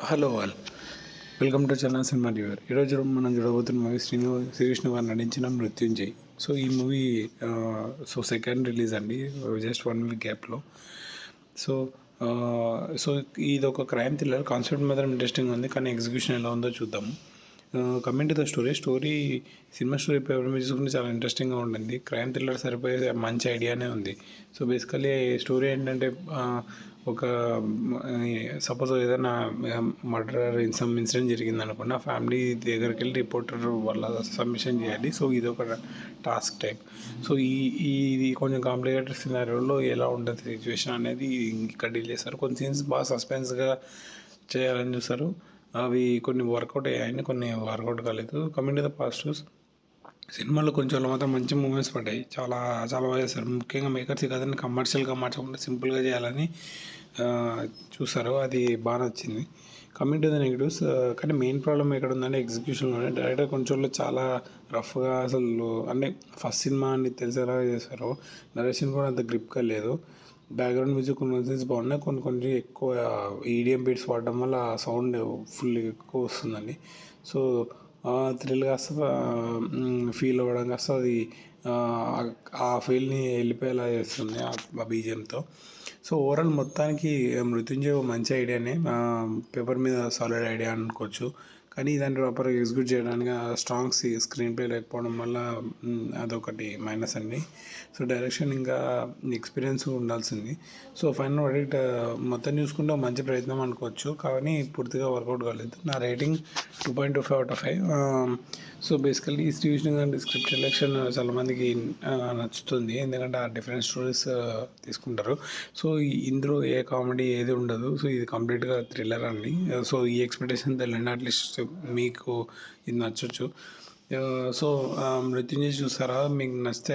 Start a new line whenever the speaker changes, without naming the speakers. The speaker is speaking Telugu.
Hello all, welcome to channel cinema reviewer. ఈరోజు మనం చూడబోతున్న మూవీ శ్రీవిష్ణు గారు నటించిన మృత్యుంజయ్. సో ఈ మూవీ సెకండ్ రిలీజ్ అండి, జస్ట్ 1 వీక్ గ్యాప్లో. సో సో ఇది ఒక క్రైమ్ థ్రిల్లర్. కాన్సెప్ట్ మాత్రం ఇంట్రెస్టింగ్ ఉంది, కానీ ఎగ్జిక్యూషన్ ఎలా ఉందో చూద్దాము. Coming to the story cinema story paper మీద చూసుకుంటే చాలా ఇంట్రెస్టింగ్గా ఉంటుంది. క్రైమ్ థ్రిల్లర్ సరిపోయే మంచి ఐడియానే ఉంది. సో బేసికలీ స్టోరీ ఏంటంటే, ఒక సపోజ్ ఏదైనా మర్డర్ ఇన్సిడెంట్ జరిగింది అనుకోండి, ఆ ఫ్యామిలీ దగ్గరికి వెళ్ళి రిపోర్టర్ వాళ్ళ సబ్మిషన్ చేయాలి. సో ఇది ఒక టాస్క్ టైప్. సో ఇది కొంచెం కాంప్లికేటెడ్ సినారియోలో ఎలా ఉంటుంది సిచ్యువేషన్ అనేది ఇక్కడ డీల్ చేస్తారు. కొన్ని సీన్స్ బాగా సస్పెన్స్గా చేయాలని చూస్తారు. అవి కొన్ని వర్కౌట్ అయ్యాయని, కొన్ని వర్కౌట్ కాలేదు. కమింగ్ టు ద పాజిటివ్స్, సినిమాలో కొంచెం మాత్రం మంచి మూమెంట్స్ పడ్డాయి. చాలా చాలా బాగా చేస్తారు. ముఖ్యంగా మేకర్స్ కథని కమర్షియల్గా మార్చకుండా సింపుల్గా చేయాలని చూస్తారు. అది బాగా నచ్చింది. కమింగ్ టు ద నెగిటివ్స్, కానీ మెయిన్ ప్రాబ్లం ఎక్కడ ఉందంటే ఎగ్జిక్యూషన్లోనే. డైరెక్టర్ కొంచెంలో చాలా రఫ్గా, అసలు అంటే ఫస్ట్ సినిమా అని తెలిసేలా చేశారు. నరేషన్ కూడా అంత గ్రిప్గా లేదు. బ్యాక్గ్రౌండ్ మ్యూజిక్ కొన్ని సీన్స్ బాగున్నాయి, కొన్ని ఎక్కువ ఈడిఎం బీట్స్ వాడడం వల్ల సౌండ్ ఫుల్ ఎక్కువ వస్తుందండి. సో థ్రిల్ కాస్త ఫీల్ అవ్వడం కాస్త అది ఆ ఫీల్ని వెళ్ళిపోయేలా చేస్తుంది ఆ బీజిఎంతో. సో ఓవరాల్ మొత్తానికి మృత్యుంజయ్ మంచి ఐడియానే, పేపర్ మీద సాలిడ్ ఐడియా అనుకోవచ్చు. కానీ దాన్ని ప్రాపర్గా ఎగ్జిక్యూట్ చేయడానికి స్ట్రాంగ్ స్క్రీన్ ప్లే లేకపోవడం వల్ల అదొకటి మైనస్ అండి. సో డైరెక్షన్ ఇంకా ఎక్స్పీరియన్స్ ఉండాల్సింది. సో ఫైనల్ వర్డిక్ట్ మొత్తం చూసుకుంటే మంచి ప్రయత్నం అనుకోవచ్చు, కానీ పూర్తిగా వర్కౌట్ కాలేదు. నా రేటింగ్ 2.25/5. సో బేసికల్లీ శ్రీవిష్ణు గారి స్క్రిప్ట్ సెలెక్షన్ చాలామందికి నచ్చుతుంది, ఎందుకంటే ఆ డిఫరెంట్ స్టోరీస్ తీసుకుంటారు. సో ఇందులో ఏ కామెడీ ఏది ఉండదు. సో ఇది కంప్లీట్గా థ్రిల్లర్ అండి. సో ఈ ఎక్స్పెక్టేషన్ తెలియండి, అట్లీస్ట్ మీకు ఇది నచ్చవచ్చు. సో మృత్యుంజయ్ చూస్తారా? మీకు నచ్చితే